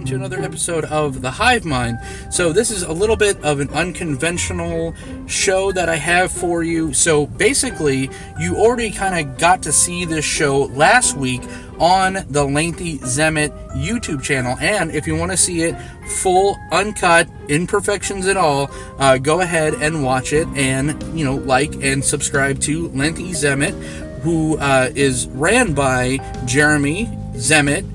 welcome to another episode of The Hive Mind. So this is a little bit of an unconventional show that I have for you. So basically, you already kind of got to see this show last week on the Lengthy Xemit YouTube channel, and if you want to see it full, uncut, imperfections and all, go ahead and watch it, and like and subscribe to Lengthy Xemit, who is ran by Jeremy Xemit,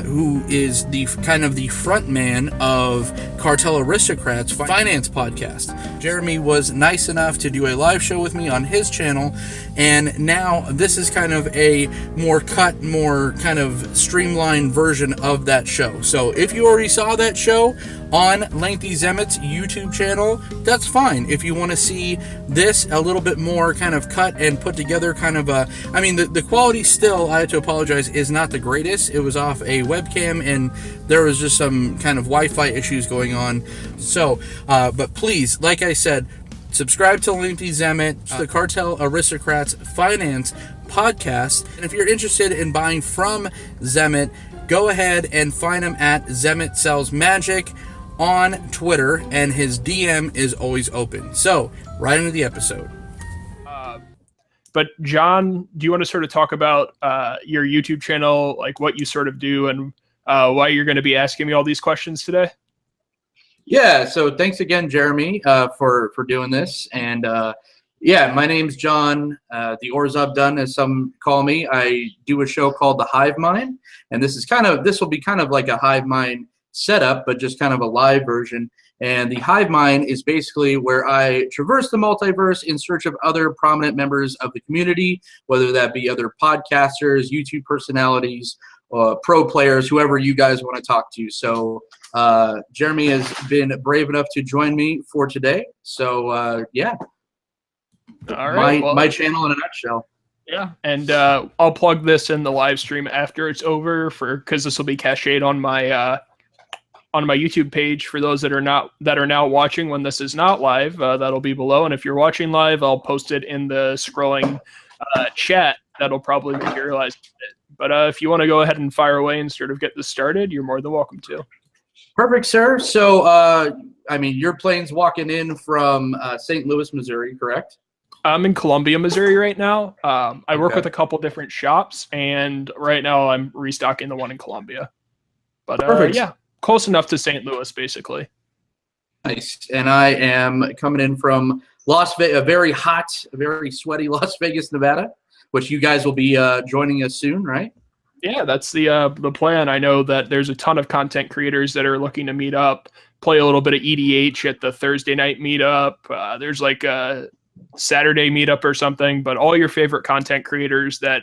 who is the kind of the front man of Cartel Aristocrats Finance Podcast. Jeremy was nice enough to do a live show with me on his channel, and now this is kind of a more cut, more kind of streamlined version of that show. So if you already saw that show on Lengthy Xemit's YouTube channel, that's fine. If you want to see this a little bit more kind of cut and put together, kind of a, I mean, the quality still, I have to apologize, is not the greatest. It was off a webcam and there was just some kind of Wi-Fi issues going on. So, but please, like I said, subscribe to Lengthy Xemit, the Cartel Aristocrats Finance Podcast. And if you're interested in buying from Xemit, go ahead and find him at Xemit Sells Magic on Twitter, and his DM is always open. So, right into the episode. But John, do you want to sort of talk about your YouTube channel, like what you sort of do, and why you're going to be asking me all these questions today? Yeah, so thanks again, Jeremy, for doing this. And yeah, my name's John, the Orzov Dunn, as some call me. I do a show called The Hive Mind, and this will be kind of like a Hive Mind setup, but just kind of a live version. And the Hive Mind is basically where I traverse the multiverse in search of other prominent members of the community, whether that be other podcasters, YouTube personalities, pro players, whoever you guys want to talk to. So Jeremy has been brave enough to join me for today. So yeah, all right, my channel in a nutshell. Yeah, and I'll plug this in the live stream after it's over, because this will be cached on my YouTube page for those that are now watching when this is not live. That'll be below, and if you're watching live, I'll post it in the scrolling chat. That'll probably materialize. But if you want to go ahead and fire away and sort of get this started, you're more than welcome to. Perfect, sir. So, I mean, your plane's walking in from St. Louis, Missouri, correct? I'm in Columbia, Missouri right now. I work with a couple different shops, and right now I'm restocking the one in Columbia. But yeah, close enough to St. Louis, basically. Nice. And I am coming in from a very hot, very sweaty Las Vegas, Nevada, which you guys will be joining us soon, right? Yeah, that's the plan. I know that there's a ton of content creators that are looking to meet up, play a little bit of EDH at the Thursday night meetup. There's like a Saturday meetup or something, but all your favorite content creators that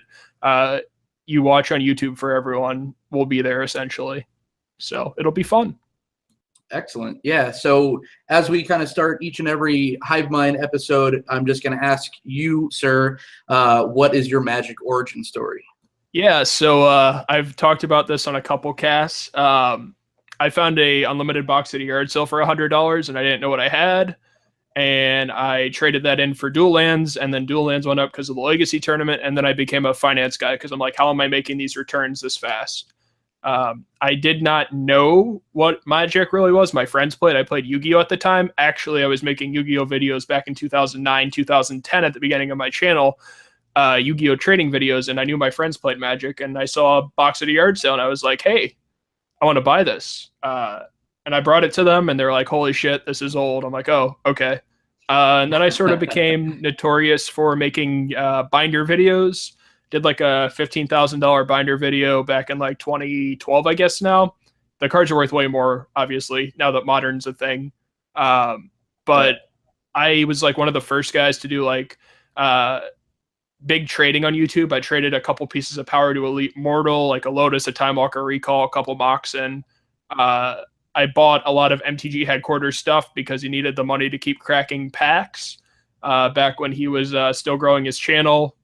you watch on YouTube for everyone will be there essentially. So it'll be fun. Excellent. Yeah. So as we kind of start each and every Hive Mind episode, I'm just going to ask you, sir, what is your Magic origin story? Yeah. So I've talked about this on a couple casts. I found a unlimited box at a yard sale for $100, and I didn't know what I had. And I traded that in for dual lands, and then dual lands went up because of the legacy tournament. And then I became a finance guy because I'm like, how am I making these returns this fast? I did not know what Magic really was. My friends played. I played Yu-Gi-Oh! At the time. Actually, I was making Yu-Gi-Oh! Videos back in 2009, 2010 at the beginning of my channel, Yu-Gi-Oh! Trading videos, and I knew my friends played Magic, and I saw a box at a yard sale, and I was like, hey, I want to buy this. And I brought it to them, and they're like, holy shit, this is old. I'm like, oh, okay. And then I sort of became notorious for making binder videos. Did like a $15,000 binder video back in like 2012, I guess now. The cards are worth way more, obviously, now that Modern's a thing. But I was like one of the first guys to do like big trading on YouTube. I traded a couple pieces of power to Elite Mortal, like a Lotus, a Time Walker Recall, a couple Moxen. I bought a lot of MTG headquarters stuff because he needed the money to keep cracking packs back when he was still growing his channel.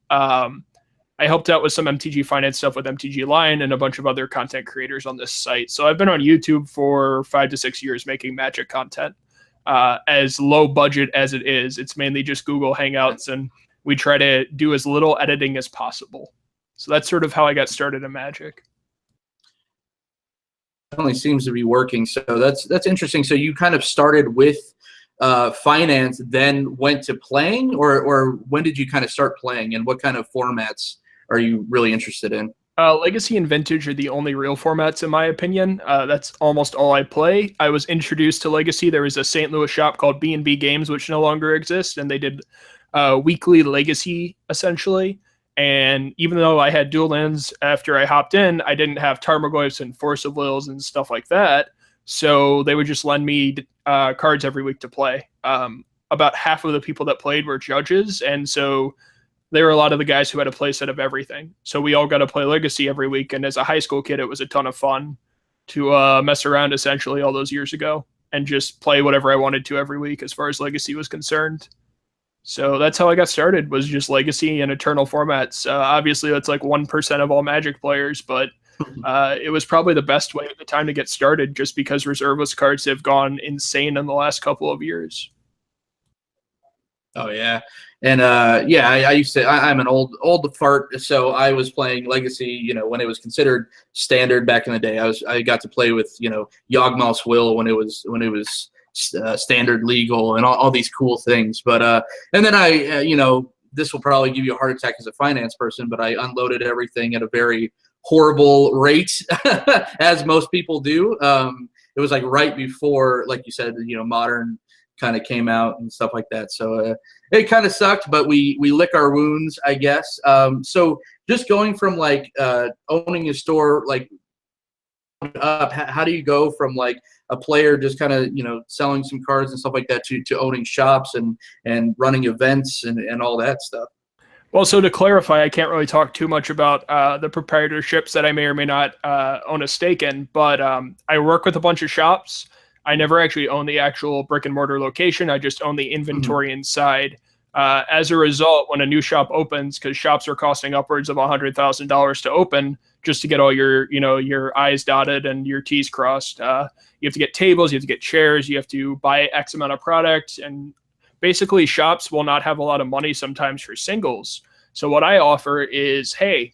I helped out with some MTG finance stuff with MTG Lion and a bunch of other content creators on this site. So I've been on YouTube for 5 to 6 years making Magic content. As low budget as it is, it's mainly just Google Hangouts, and we try to do as little editing as possible. So that's sort of how I got started in Magic. definitely seems to be working. So that's interesting. So you kind of started with finance, then went to playing, or when did you kind of start playing, and what kind of formats are you really interested in? Legacy and Vintage are the only real formats, in my opinion. That's almost all I play. I was introduced to Legacy. There was a St. Louis shop called B&B Games, which no longer exists, and they did weekly Legacy, essentially. And even though I had dual lands after I hopped in, I didn't have Tarmogoyfs and Force of Wills and stuff like that. So they would just lend me cards every week to play. About half of the people that played were judges, and so there were a lot of the guys who had a play set of everything. So we all got to play Legacy every week. And as a high school kid, it was a ton of fun to mess around essentially all those years ago and just play whatever I wanted to every week as far as Legacy was concerned. So that's how I got started, was just Legacy and Eternal formats. Obviously, that's like 1% of all Magic players, but it was probably the best way at the time to get started, just because reserveless cards have gone insane in the last couple of years. Oh yeah, and yeah, I used to. I'm an old fart, so I was playing Legacy. You know, when it was considered standard back in the day. I got to play with Yawgmoth's Will when it was standard legal and all these cool things. But and then I this will probably give you a heart attack as a finance person, but I unloaded everything at a very horrible rate, as most people do. It was like right before, like you said, modern kind of came out and stuff like that. So it kind of sucked, but we lick our wounds, I guess. So just going from like owning a store, like up, how do you go from like a player just kind of selling some cards and stuff like that to owning shops and running events and all that stuff? Well, so to clarify, I can't really talk too much about the proprietorships that I may or may not own a stake in, but I work with a bunch of shops. I never actually own the actual brick and mortar location. I just own the inventory inside. As a result, when a new shop opens, because shops are costing upwards of $100,000 to open, just to get all your I's dotted and your T's crossed, you have to get tables, you have to get chairs, you have to buy X amount of product, and basically shops will not have a lot of money sometimes for singles. So what I offer is, hey,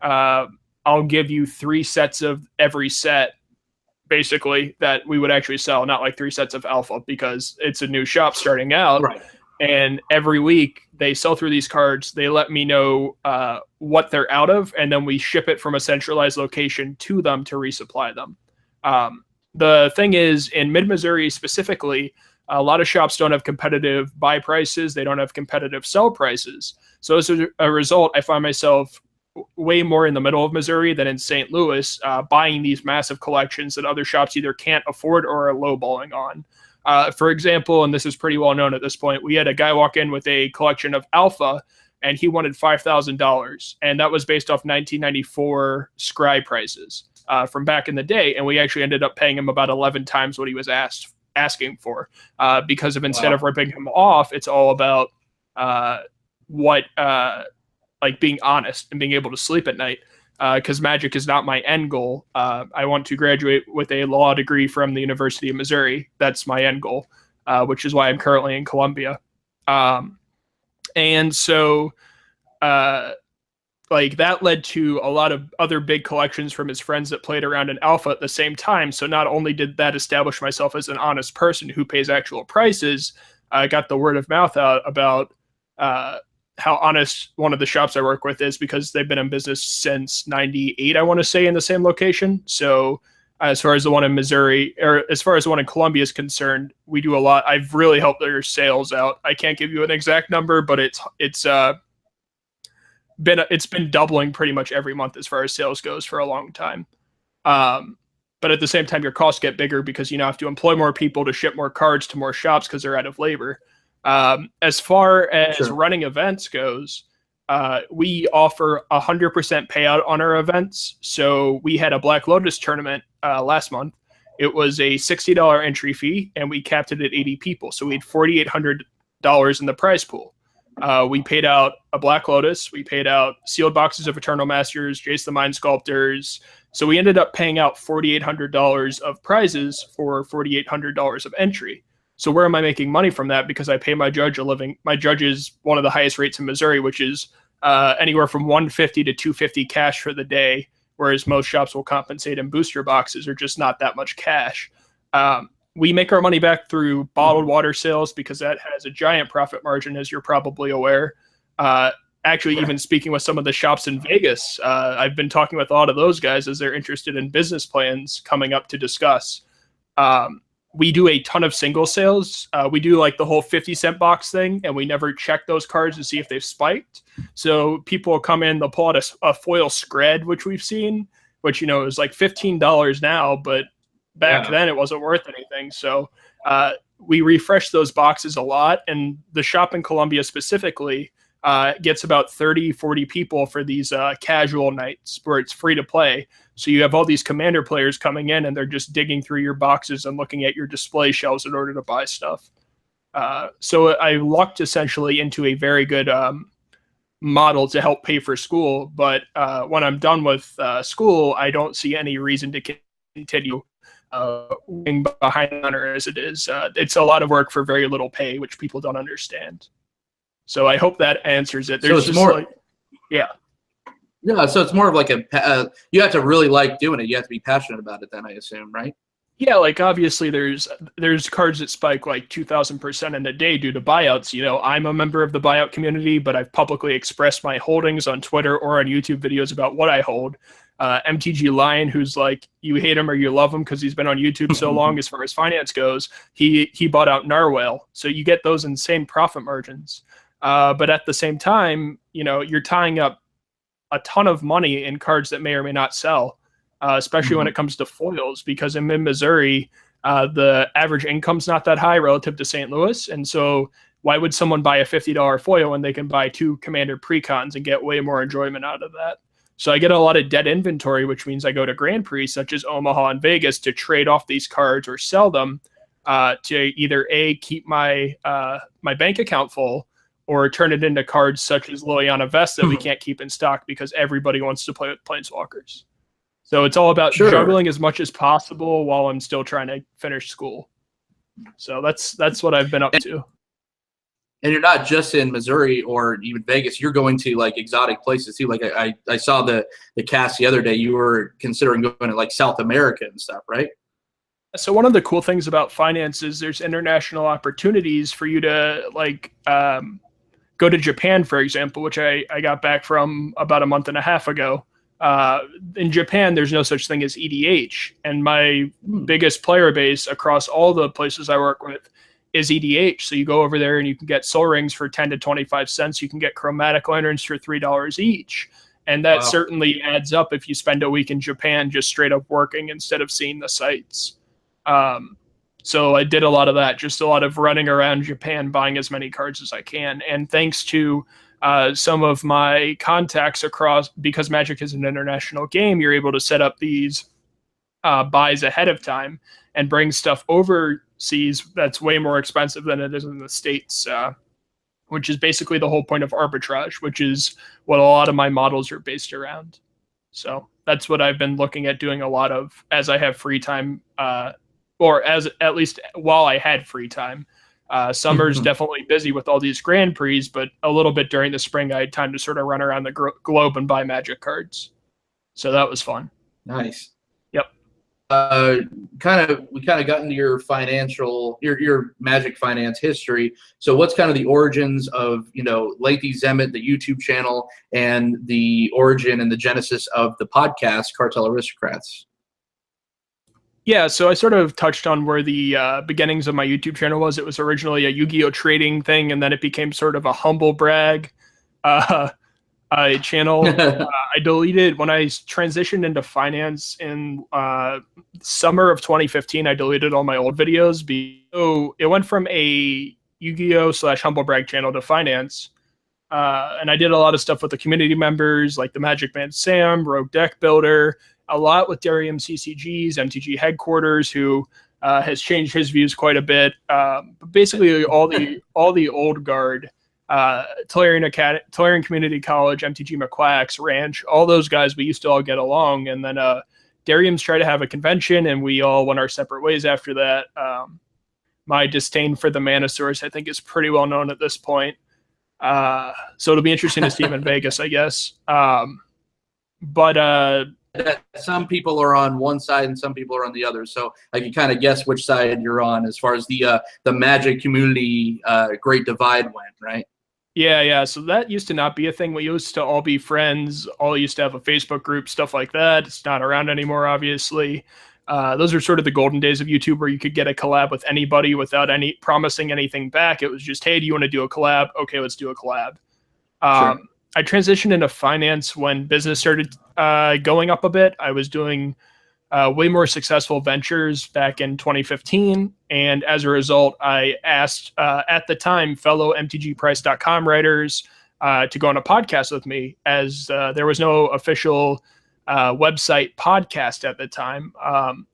I'll give you 3 sets of every set, basically, that we would actually sell, not like 3 sets of alpha, because it's a new shop starting out. Right. And every week they sell through these cards. They let me know what they're out of, and then we ship it from a centralized location to them to resupply them. The thing is, in mid-Missouri specifically, a lot of shops don't have competitive buy prices. They don't have competitive sell prices. So as a result, I find myself way more in the middle of Missouri than in St. Louis, buying these massive collections that other shops either can't afford or are lowballing on. For example, and this is pretty well known at this point, we had a guy walk in with a collection of alpha, and he wanted $5,000, and that was based off 1994 scry prices from back in the day, and we actually ended up paying him about 11 times what he was asking for, because of instead of ripping him off, it's all about like being honest and being able to sleep at night, because Magic is not my end goal. I want to graduate with a law degree from the University of Missouri. That's my end goal, which is why I'm currently in Columbia. And so like that led to a lot of other big collections from his friends that played around in alpha at the same time. So not only did that establish myself as an honest person who pays actual prices, I got the word of mouth out about how honest one of the shops I work with is, because they've been in business since 98, I want to say, in the same location. So as far as the one in Missouri, or as far as the one in Columbia is concerned, we do a lot. I've really helped their sales out. I can't give you an exact number, but it's been doubling pretty much every month as far as sales goes for a long time. But at the same time, your costs get bigger because you now have to employ more people to ship more cards to more shops because they're out of labor. As far as running events goes, we offer 100% payout on our events. So we had a Black Lotus tournament last month. It was a $60 entry fee, and we capped it at 80 people. So we had $4,800 in the prize pool. We paid out a Black Lotus. We paid out sealed boxes of Eternal Masters, Jace the Mind Sculptors. So we ended up paying out $4,800 of prizes for $4,800 of entry. So where am I making money from that? Because I pay my judge a living. My judge is one of the highest rates in Missouri, which is anywhere from $150 to $250 cash for the day, whereas most shops will compensate in booster boxes or just not that much cash. We make our money back through bottled water sales because that has a giant profit margin, as you're probably aware. Actually, even speaking with some of the shops in Vegas, I've been talking with a lot of those guys as they're interested in business plans coming up to discuss. We do a ton of single sales. We do like the whole 50-cent box thing, and we never check those cards to see if they've spiked. So people will come in, they'll pull out a foil scred, which we've seen, which, you know, is like $15 now, but back then it wasn't worth anything. So we refresh those boxes a lot, and the shop in Columbia specifically gets about 30, 40 people for these casual nights where it's free to play. So you have all these Commander players coming in, and they're just digging through your boxes and looking at your display shelves in order to buy stuff. So I lucked essentially into a very good model to help pay for school. But when I'm done with school, I don't see any reason to continue behind the counter as it is. It's a lot of work for very little pay, which people don't understand. So I hope that answers it. There's so it's more, yeah. So it's more of like you have to really like doing it. You have to be passionate about it then, I assume, right? Yeah, like obviously there's cards that spike like 2,000% in a day due to buyouts. You know, I'm a member of the buyout community, but I've publicly expressed my holdings on Twitter or on YouTube videos about what I hold. MTG Lion, who's like, you hate him or you love him because he's been on YouTube so long as far as finance goes, he bought out Narwhal. So you get those insane profit margins. But at the same time, you know, you're tying up a ton of money in cards that may or may not sell, especially when it comes to foils, because in mid-Missouri, the average income's not that high relative to St. Louis. And so why would someone buy a $50 foil when they can buy 2 Commander precons and get way more enjoyment out of that? So I get a lot of dead inventory, which means I go to Grand Prix, such as Omaha and Vegas, to trade off these cards or sell them to either keep my my bank account full, or turn it into cards such as Liliana Vest that we can't keep in stock because everybody wants to play with Planeswalkers. So it's all about juggling as much as possible while I'm still trying to finish school. So that's what I've been up to. And you're not just in Missouri or even Vegas. You're going to like exotic places too. Like I saw the cast the other day. You were considering going to like South America and stuff, right? So one of the cool things about finance is there's international opportunities for you to like go to Japan, for example, which I got back from about a month and a half ago. In Japan, there's no such thing as EDH. And my biggest player base across all the places I work with is EDH. So you go over there and you can get Soul Rings for 10 to 25 cents. You can get Chromatic Lanterns for $3 each. And that certainly adds up if you spend a week in Japan just straight up working instead of seeing the sights. So I did a lot of that, just a lot of running around Japan, buying as many cards as I can. And thanks to some of my contacts across, because Magic is an international game, you're able to set up these buys ahead of time and bring stuff overseas that's way more expensive than it is in the States, which is basically the whole point of arbitrage, which is what a lot of my models are based around. So that's what I've been looking at doing a lot of as I have free time, or as at least while I had free time. Summer's definitely busy with all these Grand Prix, but a little bit during the spring, I had time to sort of run around the globe and buy Magic cards. So that was fun. Nice. Yep. We kind of got into your your Magic finance history. So what's kind of the origins of, you know, Lathy Xemit, the YouTube channel, and the origin and the genesis of the podcast, Cartel Aristocrats? Yeah, so I sort of touched on where the beginnings of my YouTube channel was. It was originally a Yu-Gi-Oh! Trading thing, and then it became sort of a humble brag channel. I deleted, when I transitioned into finance in summer of 2015, I deleted all my old videos. So it went from a Yu-Gi-Oh! / humble brag channel to finance. And I did a lot of stuff with the community members, like the Magic Man Sam, Rogue Deck Builder, a lot with Darium CCG's, MTG headquarters, who has changed his views quite a bit. But basically, all the old guard, Tolarian Community College, MTG McQuacks, Ranch, all those guys, we used to all get along. And then Darium's tried to have a convention, and we all went our separate ways after that. My disdain for the Mana Source, I think, is pretty well known at this point. So it'll be interesting to see him in Vegas, I guess. But that some people are on one side and some people are on the other. So I can kind of guess which side you're on as far as the Magic community great divide went, right? Yeah. So that used to not be a thing. We used to all be friends, all used to have a Facebook group, stuff like that. It's not around anymore, obviously. Those are sort of the golden days of YouTube where you could get a collab with anybody without any promising anything back. It was just, hey, do you want to do a collab? Okay, let's do a collab. Sure. I transitioned into finance when business started going up a bit. I was doing way more successful ventures back in 2015. And as a result, I asked, at the time, fellow MTGprice.com writers to go on a podcast with me, as there was no official website podcast at the time.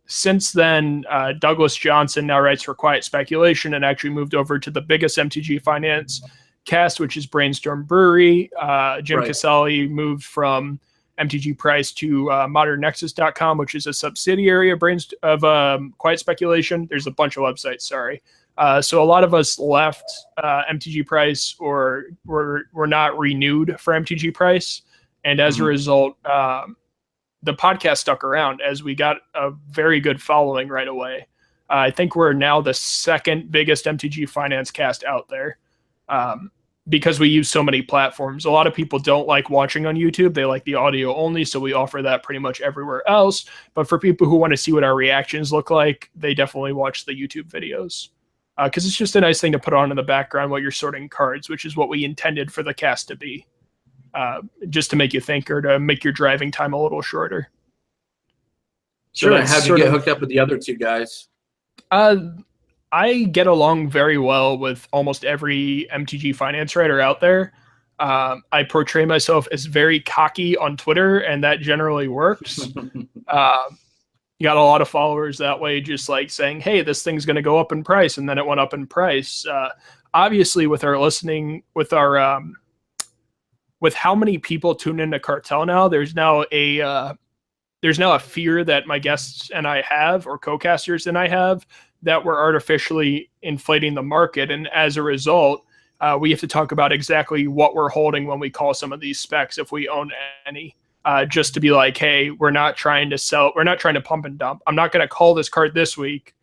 Since then, Douglas Johnson now writes for Quiet Speculation and actually moved over to the biggest MTG finance cast, which is Brainstorm Brewery. Jim Casale moved from MTG Price to modernnexus.com, which is a subsidiary of Quiet Speculation. There's a bunch of websites, sorry. So a lot of us left MTG Price or were not renewed for MTG Price. And as a result, the podcast stuck around as we got a very good following right away. I think we're now the second biggest MTG finance cast out there. Because we use so many platforms. A lot of people don't like watching on YouTube. They like the audio only, so we offer that pretty much everywhere else. But for people who want to see what our reactions look like, they definitely watch the YouTube videos. Because it's just a nice thing to put on in the background while you're sorting cards, which is what we intended for the cast to be. Just to make you think or to make your driving time a little shorter. Sure. So how'd you get hooked up with the other two guys? I get along very well with almost every MTG finance writer out there. I portray myself as very cocky on Twitter, and that generally works. You got a lot of followers that way, just like saying, hey, this thing's going to go up in price, and then it went up in price. Obviously, with our listening, with our with how many people tune into Cartel now, there's now a fear that my guests and I have, or co-casters and I have, that we're artificially inflating the market. And as a result, we have to talk about exactly what we're holding when we call some of these specs, if we own any, just to be like, hey, we're not trying to sell, we're not trying to pump and dump. I'm not going to call this card this week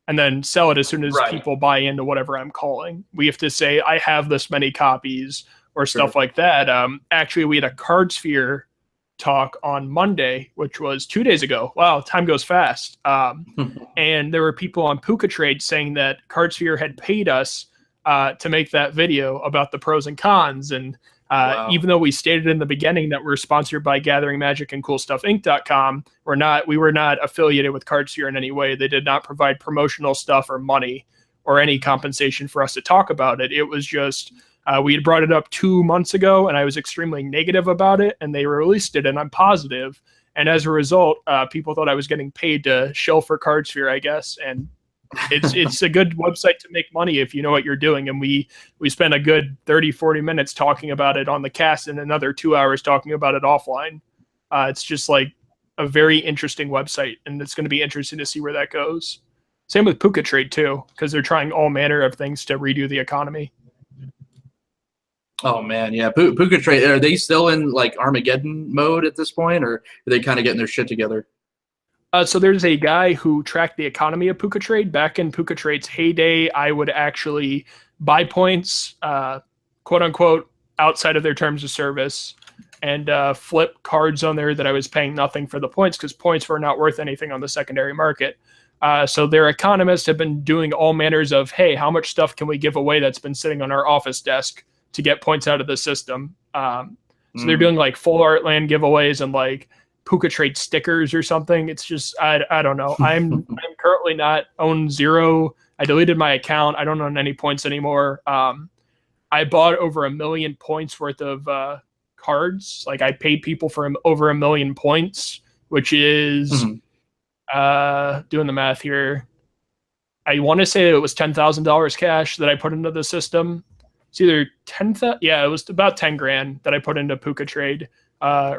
and then sell it as soon as people buy into whatever I'm calling. We have to say, I have this many copies or stuff like that. Actually, we had a Card Sphere talk on Monday, which was 2 days ago. Wow, time goes fast. And there were people on Puka Trade saying that Cardsphere had paid us to make that video about the pros and cons. And even though we stated in the beginning that we're sponsored by Gathering Magic and CoolStuffInc.com, we were not affiliated with Cardsphere in any way. They did not provide promotional stuff or money or any compensation for us to talk about it. It was just we had brought it up 2 months ago, and I was extremely negative about it, and they released it, and I'm positive. And as a result, people thought I was getting paid to shill for Cardsphere, I guess. And it's a good website to make money if you know what you're doing. And we spent a good 30, 40 minutes talking about it on the cast and another 2 hours talking about it offline. It's just like a very interesting website, and it's going to be interesting to see where that goes. Same with Puka Trade, too, because they're trying all manner of things to redo the economy. Oh man, yeah. Puka Trade, are they still in like Armageddon mode at this point, or are they kind of getting their shit together? So there's a guy who tracked the economy of Puka Trade. Back in Puka Trade's heyday, I would actually buy points, quote unquote, outside of their terms of service, and flip cards on there that I was paying nothing for the points, because points were not worth anything on the secondary market. So their economists have been doing all manners of, hey, how much stuff can we give away that's been sitting on our office desk to get points out of the system. So they're doing like full art land giveaways and like Puka Trade stickers or something. It's just, I don't know. I'm currently not own 0. I deleted my account. I don't own any points anymore. I bought over 1 million points worth of cards. Like I paid people for over 1 million points, which is doing the math here. I want to say it was $10,000 cash that I put into the system. It's either 10,000. Yeah, it was about 10 grand that I put into Puka Trade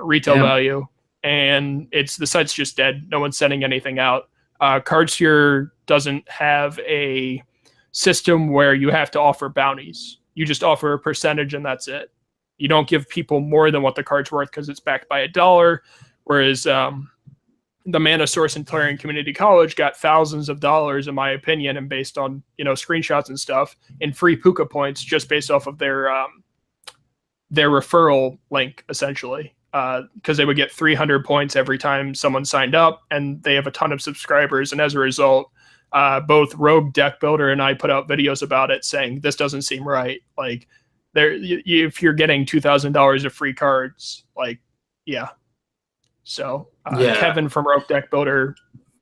retail value, and the site's just dead. No one's sending anything out. Cardsphere doesn't have a system where you have to offer bounties. You just offer a percentage, and that's it. You don't give people more than what the card's worth because it's backed by $1. Whereas the Mana Source and Clarion Community College got thousands of dollars, in my opinion, and based on screenshots and stuff, in free Puka points just based off of their referral link, essentially, because they would get 300 points every time someone signed up, and they have a ton of subscribers. And as a result, both Rogue Deck Builder and I put out videos about it saying this doesn't seem right. Like, if you're getting $2,000 of free cards, like, yeah. So Kevin from Rogue Deck Builder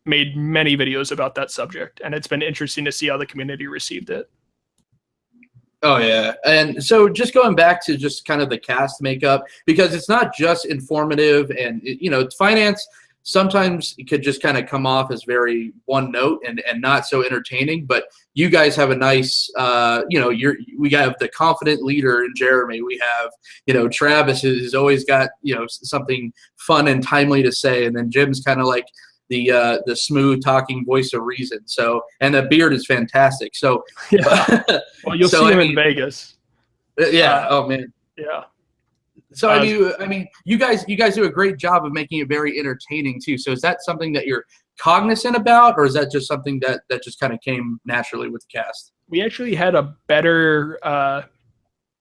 made many videos about that subject, and it's been interesting to see how the community received it. Oh, yeah. And so just going back to just kind of the cast makeup, because it's not just informative and, finance sometimes it could just kind of come off as very one note and not so entertaining. But you guys have a nice, we have the confident leader in Jeremy. We have, Travis has always got, something fun and timely to say. And then Jim's kind of like the smooth talking voice of reason. So, and the beard is fantastic. So, yeah. Well, you'll see him in Vegas. Yeah. Oh man. Yeah. So I mean, you guys do a great job of making it very entertaining too. So is that something that you're cognizant about, or is that just something that just kind of came naturally with the cast? We actually had a better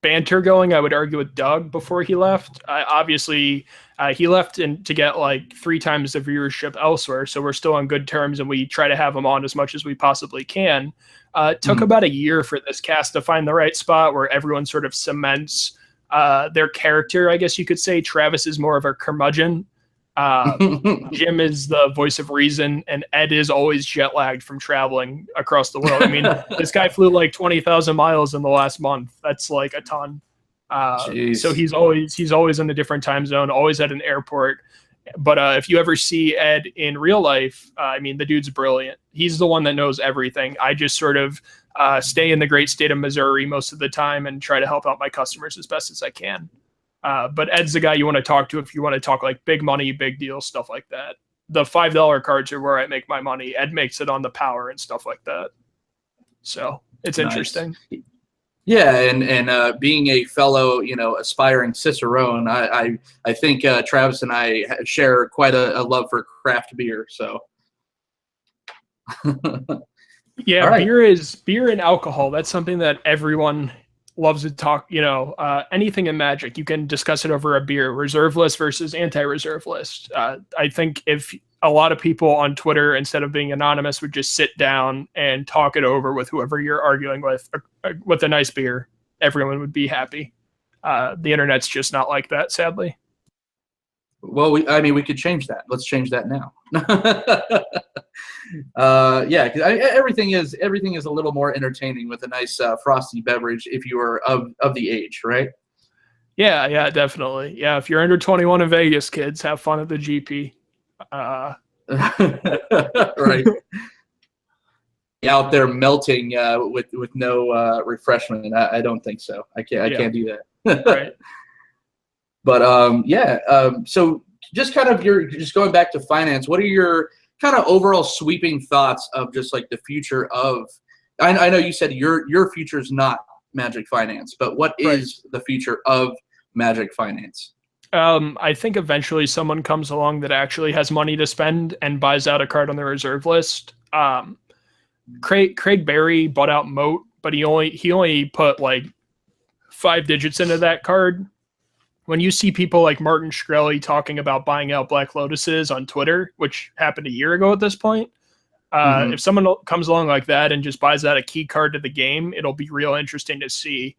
banter going, I would argue, with Doug before he left. Obviously, he left to get like 3 times the viewership elsewhere, so we're still on good terms, and we try to have him on as much as we possibly can. It took about a year for this cast to find the right spot where everyone sort of cements their character, I guess you could say. Travis is more of a curmudgeon. Jim is the voice of reason, and Ed is always jet lagged from traveling across the world. I mean, this guy flew like 20,000 miles in the last month. That's like a ton. So he's always in a different time zone, always at an airport. But if you ever see Ed in real life, I mean, the dude's brilliant. He's the one that knows everything. I just sort of stay in the great state of Missouri most of the time and try to help out my customers as best as I can. But Ed's the guy you want to talk to if you want to talk like big money, big deals, stuff like that. The $5 cards are where I make my money. Ed makes it on the power and stuff like that. So it's interesting. Yeah, and being a fellow, aspiring Cicerone, I think Travis and I share quite a love for craft beer. So, yeah, right. beer and alcohol. That's something that everyone loves to talk. Anything in Magic, you can discuss it over a beer. Reserve list versus anti-reserve list. I think if a lot of people on Twitter, instead of being anonymous, would just sit down and talk it over with whoever you're arguing with a nice beer, everyone would be happy. The internet's just not like that, sadly. Well, we could change that. Let's change that now. Yeah, because everything is a little more entertaining with a nice frosty beverage if you are of the age, right? Yeah, definitely. Yeah, if you're under 21 in Vegas, kids, have fun at the GP. Right. Out there melting with no refreshment. I don't think so. I can't do that. Right. But so just kind of just going back to finance, what are your kind of overall sweeping thoughts of just like the future of, I know you said your future is not Magic Finance, but what is the future of Magic Finance? I think eventually someone comes along that actually has money to spend and buys out a card on the reserve list. Craig Berry bought out Moat, but he only put like 5 digits into that card. When you see people like Martin Shkreli talking about buying out Black Lotuses on Twitter, which happened a year ago at this point, if someone comes along like that and just buys out a key card to the game, it'll be real interesting to see.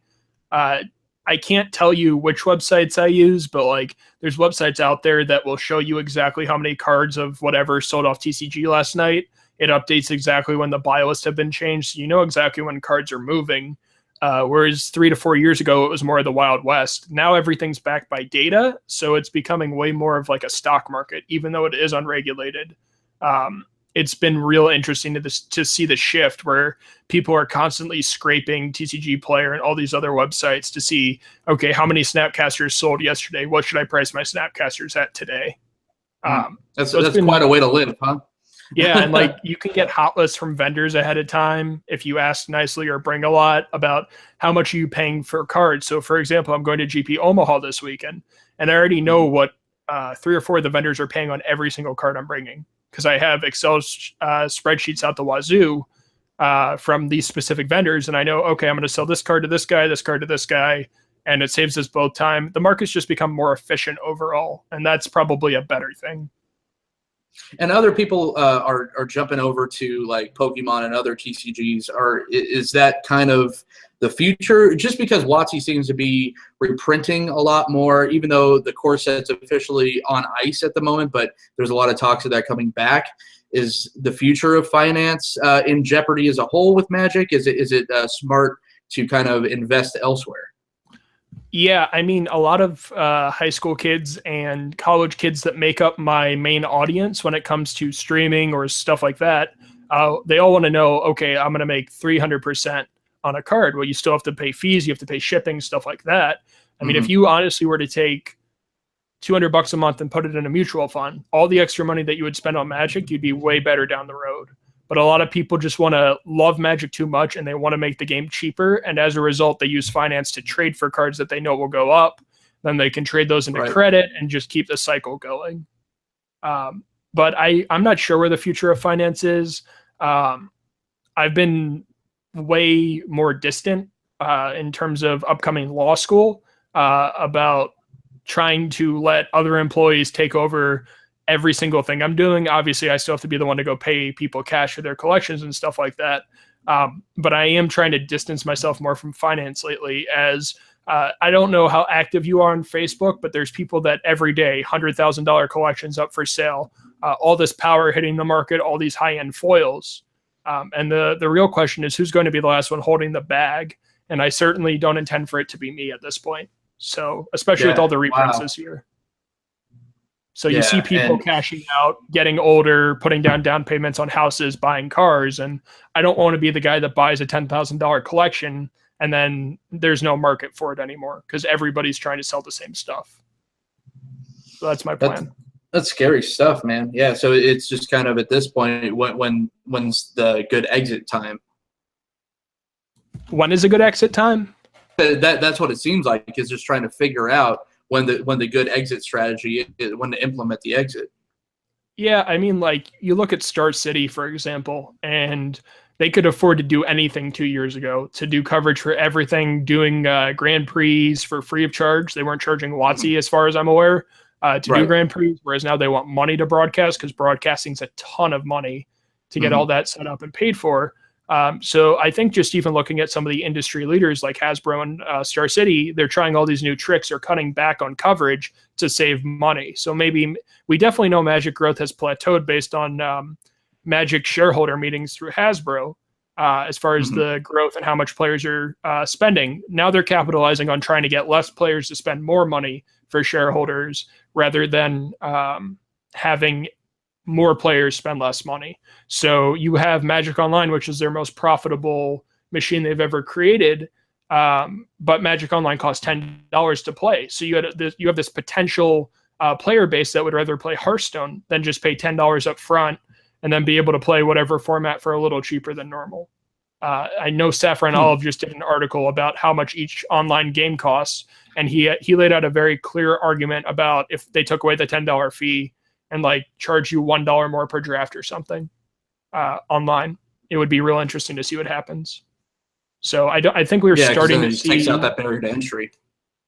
I can't tell you which websites I use, but like there's websites out there that will show you exactly how many cards of whatever sold off TCG last night. It updates exactly when the buy lists have been changed, so you know exactly when cards are moving. Whereas 3 to 4 years ago, it was more of the Wild West. Now everything's backed by data, so it's becoming way more of like a stock market, even though it is unregulated. It's been real interesting to see the shift where people are constantly scraping TCG Player and all these other websites to see, okay, how many Snapcasters sold yesterday? What should I price my Snapcasters at today? That's quite a way to live, huh? Yeah, and like you can get hot lists from vendors ahead of time if you ask nicely or bring a lot about how much are you paying for cards. So, for example, I'm going to GP Omaha this weekend, and I already know what 3 or 4 of the vendors are paying on every single card I'm bringing, because I have Excel spreadsheets out the wazoo from these specific vendors, and I know, okay, I'm going to sell this card to this guy, this card to this guy, and it saves us both time. The market's just become more efficient overall, and that's probably a better thing. And other people are jumping over to like Pokemon and other TCGs. Is that kind of the future? Just because WotC seems to be reprinting a lot more, even though the core set's officially on ice at the moment, but there's a lot of talks of that coming back. Is the future of finance in jeopardy as a whole with Magic? Is it smart to kind of invest elsewhere? Yeah, I mean, a lot of high school kids and college kids that make up my main audience when it comes to streaming or stuff like that, they all want to know, okay, I'm going to make 300% on a card. Well, you still have to pay fees, you have to pay shipping, stuff like that. I mean, if you honestly were to take $200 a month and put it in a mutual fund, all the extra money that you would spend on Magic, you'd be way better down the road. But a lot of people just want to love Magic too much, and they want to make the game cheaper. And as a result, they use finance to trade for cards that they know will go up. Then they can trade those into credit and just keep the cycle going. But I'm not sure where the future of finance is. I've been way more distant in terms of upcoming law school about trying to let other employees take over every single thing I'm doing. Obviously, I still have to be the one to go pay people cash for their collections and stuff like that. But I am trying to distance myself more from finance lately, as I don't know how active you are on Facebook, but there's people that every day, $100,000 collections up for sale, all this power hitting the market, all these high-end foils. And the real question is, who's going to be the last one holding the bag? And I certainly don't intend for it to be me at this point. So, especially with all the reprints this year. So you see people cashing out, getting older, putting down payments on houses, buying cars. And I don't want to be the guy that buys a $10,000 collection and then there's no market for it anymore because everybody's trying to sell the same stuff. So that's my plan. That's scary stuff, man. Yeah, so it's just kind of at this point, when's the good exit time? When is a good exit time? That's what it seems like, is just trying to figure out when the good exit strategy is, when to implement the exit. Yeah, I mean, like, you look at Star City, for example, and they could afford to do anything 2 years ago, to do coverage for everything, doing Grand Prix for free of charge. They weren't charging WotC, as far as I'm aware, to do Grand Prix, whereas now they want money to broadcast, because broadcasting's a ton of money to get all that set up and paid for. So I think just even looking at some of the industry leaders like Hasbro and Star City, they're trying all these new tricks or cutting back on coverage to save money. So maybe we definitely know Magic growth has plateaued based on Magic shareholder meetings through Hasbro as far as the growth and how much players are spending. Now they're capitalizing on trying to get less players to spend more money for shareholders rather than having more players spend less money. So you have Magic Online, which is their most profitable machine they've ever created, but Magic Online costs $10 to play. So you have this potential player base that would rather play Hearthstone than just pay $10 up front and then be able to play whatever format for a little cheaper than normal. I know Saffron Olive just did an article about how much each online game costs, and he laid out a very clear argument about if they took away the $10 fee and like charge you $1 more per draft or something online, it would be real interesting to see what happens. So I think we're starting to see, takes out that barrier to entry.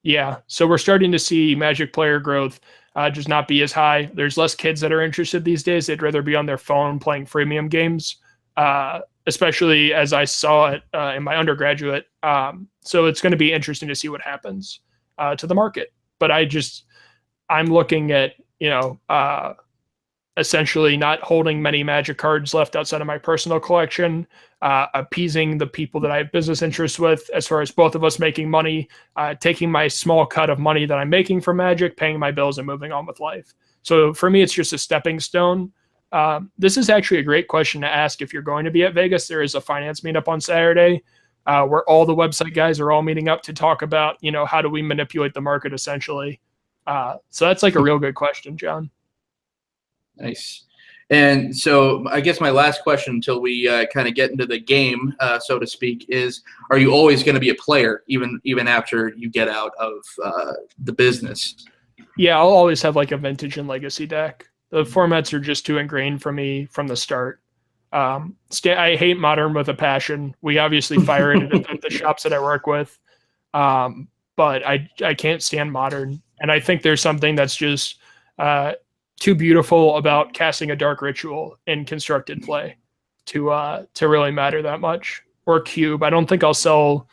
Yeah, so we're starting to see Magic player growth just not be as high. There's less kids that are interested these days. They'd rather be on their phone playing freemium games, especially as I saw it in my undergraduate. So it's going to be interesting to see what happens to the market. But I'm looking at, essentially not holding many Magic cards left outside of my personal collection, appeasing the people that I have business interests with, as far as both of us making money, taking my small cut of money that I'm making from Magic, paying my bills, and moving on with life. So for me, it's just a stepping stone. This is actually a great question to ask if you're going to be at Vegas. There is a finance meetup on Saturday where all the website guys are all meeting up to talk about, how do we manipulate the market, essentially. So that's like a real good question, John. Nice. And so I guess my last question until we kind of get into the game, so to speak, is, are you always going to be a player even after you get out of the business? Yeah, I'll always have like a vintage and legacy deck. The formats are just too ingrained for me from the start. I hate modern with a passion. We obviously fire it at the shops that I work with, but I can't stand modern. And I think there's something that's just too beautiful about casting a dark ritual in constructed play to really matter that much. Or cube. I don't think I'll sell.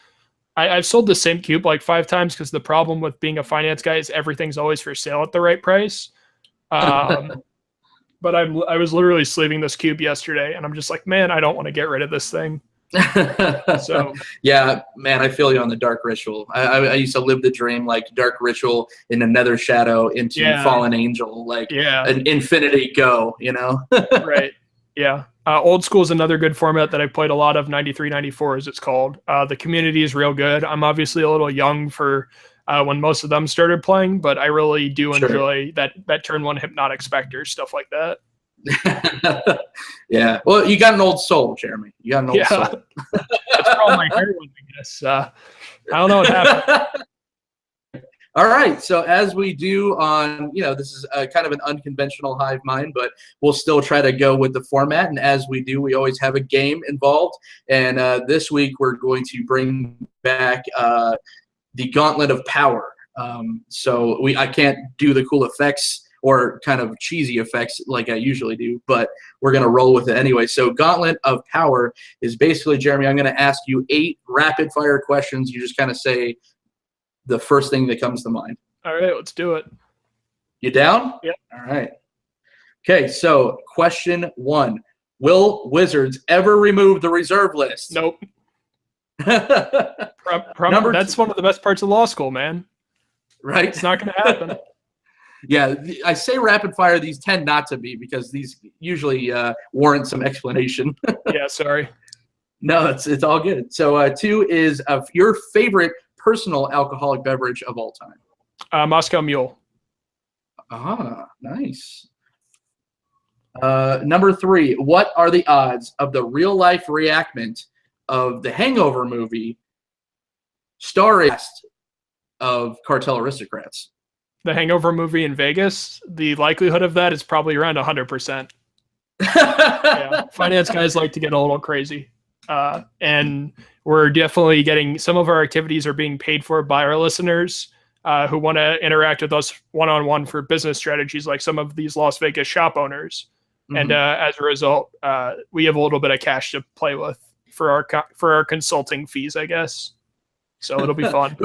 I've sold the same cube like 5 times because the problem with being a finance guy is everything's always for sale at the right price. But I was literally sleeving this cube yesterday, and I'm just like, man, I don't want to get rid of this thing. So yeah, man, I feel you on the dark ritual. I used to live the dream, like dark ritual in the nether shadow into fallen angel, like an infinity go, you know? Right. Yeah. Old school is another good format that I've played a lot of. 93, 94 as it's called. The community is real good. I'm obviously a little young for when most of them started playing, but I really do enjoy that turn 1 hypnotic specter, stuff like that. Yeah. Well, you got an old soul, Jeremy. You got an old soul. That's for all my heroin, I guess. I don't know what happened. All right. So as we do on, this is kind of an unconventional Hive mind, but we'll still try to go with the format. And as we do, we always have a game involved. And this week we're going to bring back the Gauntlet of Power. So I can't do the cool effects or kind of cheesy effects like I usually do, but we're going to roll with it anyway. So Gauntlet of Power is basically, Jeremy, I'm going to ask you 8 rapid fire questions. You just kind of say the first thing that comes to mind. All right, let's do it. You down? Yep. All right. Okay, so question 1. Will Wizards ever remove the reserve list? Nope. That's one of the best parts of law school, man. Right? It's not going to happen. Yeah, I say rapid fire. These tend not to be because these usually warrant some explanation. Yeah, sorry. No, it's all good. So 2 is your favorite personal alcoholic beverage of all time. Moscow Mule. Ah, nice. Number 3, what are the odds of the real-life reenactment of the Hangover movie starring of cartel aristocrats? The Hangover movie in Vegas, the likelihood of that is probably around 100%. Yeah, finance guys like to get a little crazy. And we're definitely getting, some of our activities are being paid for by our listeners who want to interact with us one-on-one for business strategies, like some of these Las Vegas shop owners. Mm-hmm. And as a result, we have a little bit of cash to play with for our consulting fees, I guess. So it'll be fun.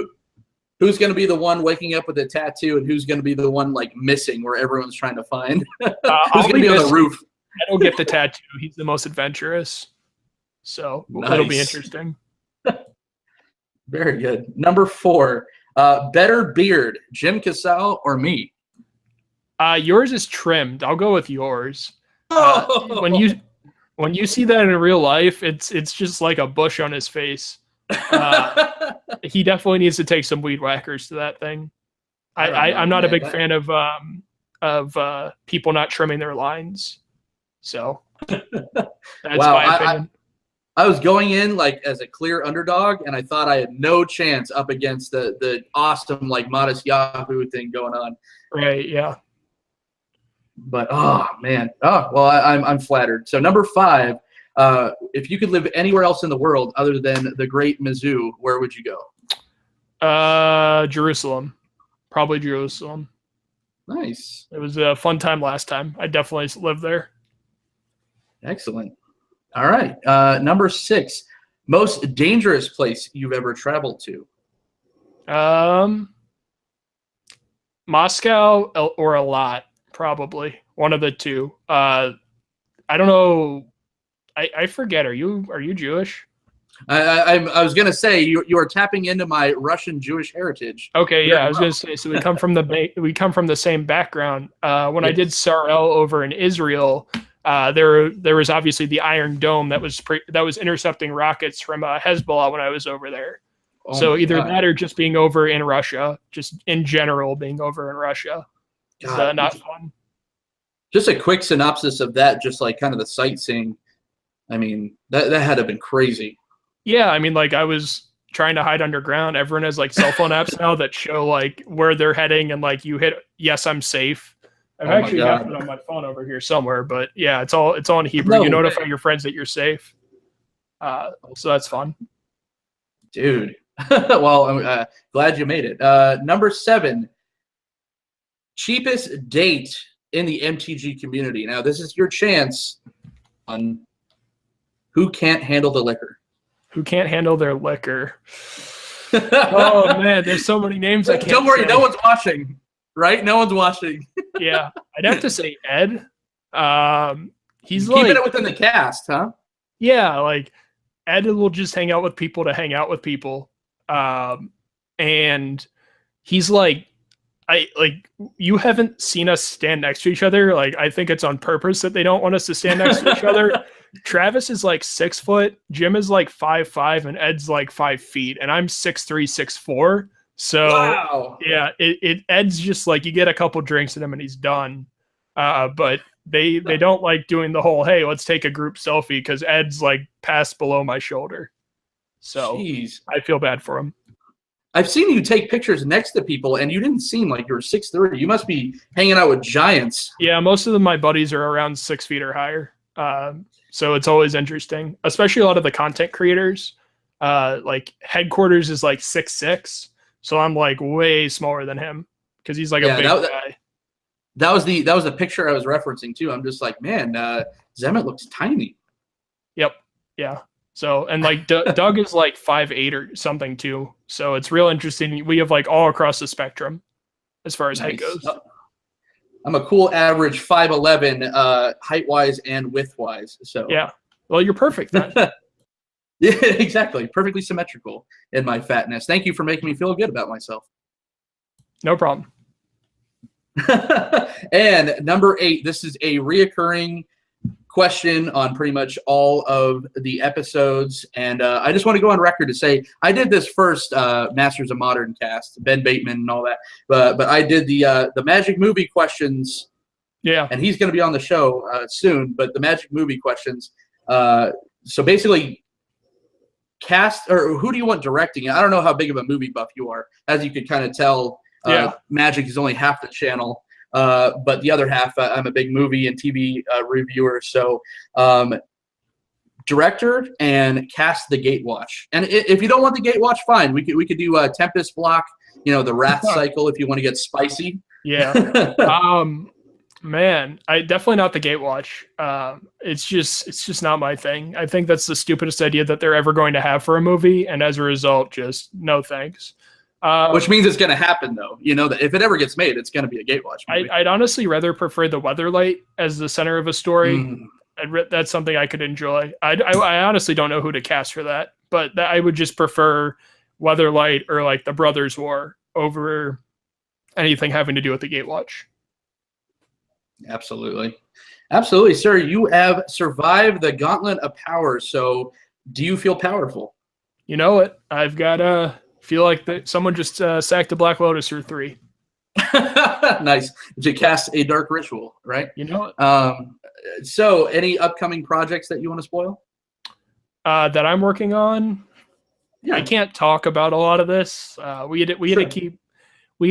Who's going to be the one waking up with a tattoo, and who's going to be the one like missing where everyone's trying to find? Who's going to be on the roof? I don't get the tattoo. He's the most adventurous. So It'll be interesting. Very good. Number 4, better beard, Jim Casale or me? Yours is trimmed. I'll go with yours. When you see that in real life, it's just like a bush on his face. He definitely needs to take some weed whackers to that thing. I'm not a big fan of people not trimming their lines. So that's my opinion. I was going in like as a clear underdog, and I thought I had no chance up against the awesome like Modest Yahoo thing going on. Right? Yeah. But I'm flattered. So number 5, if you could live anywhere else in the world other than the Great Mizzou, where would you go? Jerusalem, probably Jerusalem. Nice. It was a fun time last time. I definitely lived there. Excellent. All right. Number 6, most dangerous place you've ever traveled to? Moscow or a lot, probably one of the two. I don't know. I forget. Are you Jewish? I was gonna say you are tapping into my Russian Jewish heritage. Okay, yeah, I was gonna say. So we come from the same background. When I did Sarel over in Israel, there was obviously the Iron Dome that was intercepting rockets from Hezbollah when I was over there. Oh, so either that or just being over in Russia, just in general being over in Russia. It's not fun. Just a quick synopsis of that, just like kind of the sightseeing. I mean, that had to have been crazy. Yeah, I mean, like I was trying to hide underground. Everyone has like cell phone apps now that show like where they're heading, and like you hit yes, I'm safe. I've Oh my actually got God. it on my phone over here somewhere, but yeah, it's all in Hebrew. No You notify way. your friends that you're safe. So that's fun. Dude. Well, I'm glad you made it. Number 7, cheapest date in the MTG community. Now, this is your chance on who can't handle the liquor. Who can't handle their liquor? Oh man, there's so many names I can't. Don't worry, say. no one's watching, right? No one's watching. Yeah, I'd have to say Ed. He's Keeping like, it within the cast, huh? yeah, like Ed will just hang out with people to hang out with people. And he's like, you haven't seen us stand next to each other. Like, I think it's on purpose that they don't want us to stand next to each other. Travis is like 6 foot, Jim is like 5'5", and Ed's like 5 feet, and I'm 6'3", 6'4". So Wow. yeah, Ed's just like, you get a couple drinks in him and he's done. But they don't like doing the whole, hey, let's take a group selfie, because Ed's like past below my shoulder. So Jeez. I feel bad for him. I've seen you take pictures next to people, and you didn't seem like you were 6'3". You must be hanging out with giants. Yeah, most of my buddies are around 6 feet or higher. So it's always interesting, especially a lot of the content creators. Like headquarters is like 6'6", so I'm like way smaller than him because he's like a big guy. That was the picture I was referencing too. I'm just like, man, Xemit looks tiny. Yep. Yeah. So, and like Doug is like 5'8" or something too. So it's real interesting. We have like all across the spectrum as far as height goes. I'm a cool average 5'11", height-wise and width-wise. So yeah. Well, you're perfect then. Yeah, exactly. Perfectly symmetrical in my fatness. Thank you for making me feel good about myself. No problem. And number 8, this is a reoccurring question on pretty much all of the episodes, and I just want to go on record to say I did this first Masters of Modern cast, Ben Bateman and all that, but I did the Magic movie questions. Yeah, and he's going to be on the show soon. But the Magic movie questions. So basically, cast, or who do you want directing it? I don't know how big of a movie buff you are, as you could kind of tell. Magic is only half the channel. But the other half, I'm a big movie and TV reviewer. So director and cast the Gatewatch. And if you don't want the Gatewatch, fine. We could do a Tempest block, the Wrath cycle if you want to get spicy. Yeah. Man, I definitely not the Gatewatch. It's just not my thing. I think that's the stupidest idea that they're ever going to have for a movie. And as a result, just no thanks. Which means it's going to happen, though. That if it ever gets made, it's going to be a Gatewatch movie. I'd honestly rather prefer the Weatherlight as the center of a story. That's something I could enjoy. I honestly don't know who to cast for that, but I would just prefer Weatherlight or like the Brothers War over anything having to do with the Gatewatch. Absolutely. Absolutely, sir. You have survived the gauntlet of power. So do you feel powerful? You know it. I've got feel like someone just sacked a Black Lotus or 3. Nice. To cast a dark ritual, right? You know it. So any upcoming projects that you want to spoil? That I'm working on? Yeah. I can't talk about a lot of this. We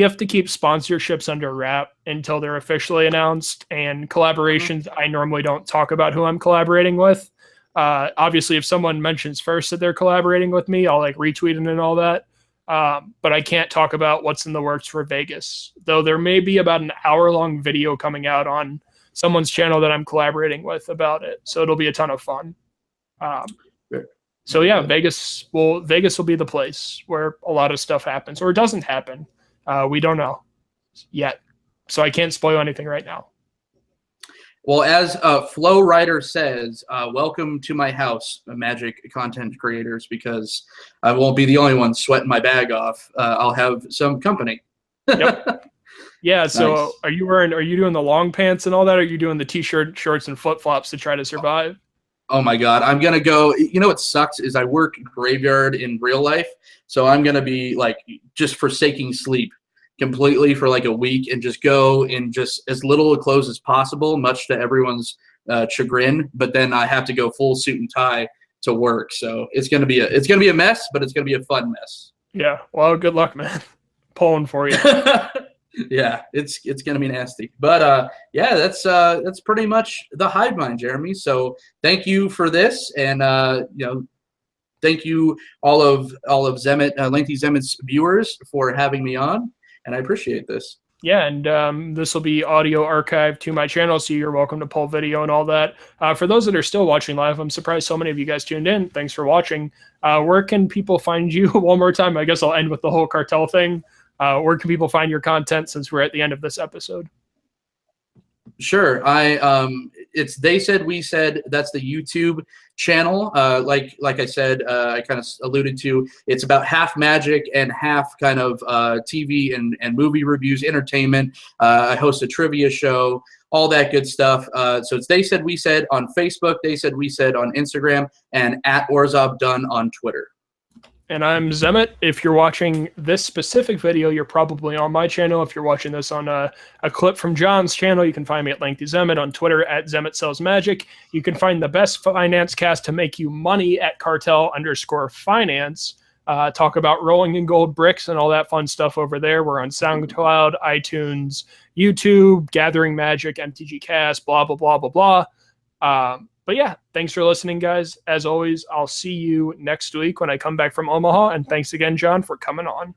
have to keep sponsorships under wrap until they're officially announced, and collaborations. I normally don't talk about who I'm collaborating with. Obviously, if someone mentions first that they're collaborating with me, I'll like retweet it and all that. But I can't talk about what's in the works for Vegas, though there may be about an hour-long video coming out on someone's channel that I'm collaborating with about it. So it'll be a ton of fun. So yeah, Vegas will be the place where a lot of stuff happens, or it doesn't happen. We don't know yet. So I can't spoil anything right now. Well, as Flow Rider says, welcome to my house, Magic content creators, because I won't be the only one sweating my bag off. I'll have some company. Yep. Yeah. Nice. So are you doing the long pants and all that? Or are you doing the t-shirt, shorts, and flip-flops to try to survive? Oh my God. I'm going to go, what sucks is I work graveyard in real life. So I'm going to be like just forsaking sleep completely for like a week and just go in just as little clothes as possible, much to everyone's chagrin. But then I have to go full suit and tie to work. So it's going to be a mess, but it's going to be a fun mess. Yeah. Well, good luck, man. Pulling for you. Yeah, it's gonna be nasty. But yeah, that's pretty much the hive mind, Jeremy. So thank you for this, and thank you all of Xemit, Lengthy Xemit's viewers for having me on, and I appreciate this. Yeah, and this will be audio archived to my channel, so you're welcome to pull video and all that. For those that are still watching live, I'm surprised so many of you guys tuned in. Thanks for watching. Where can people find you? One more time, I guess I'll end with the whole cartel thing. Where can people find your content since we're at the end of this episode? Sure. It's They Said We Said. That's the YouTube channel. Like I said, I kind of alluded to, it's about half magic and half kind of TV and movie reviews, entertainment. I host a trivia show, all that good stuff. So it's They Said We Said on Facebook, They Said We Said on Instagram, and at Orzov Dunn on Twitter. And I'm Xemit. If you're watching this specific video, you're probably on my channel. If you're watching this on a clip from John's channel, you can find me at Lengthy Xemit, on Twitter at Xemit Sells Magic. You can find the best finance cast to make you money at cartel_finance. Talk about rolling in gold bricks and all that fun stuff over there. We're on SoundCloud, iTunes, YouTube, Gathering Magic, MTG Cast, blah, blah, blah, blah, blah. But yeah, thanks for listening, guys. As always, I'll see you next week when I come back from Omaha. And thanks again, John, for coming on.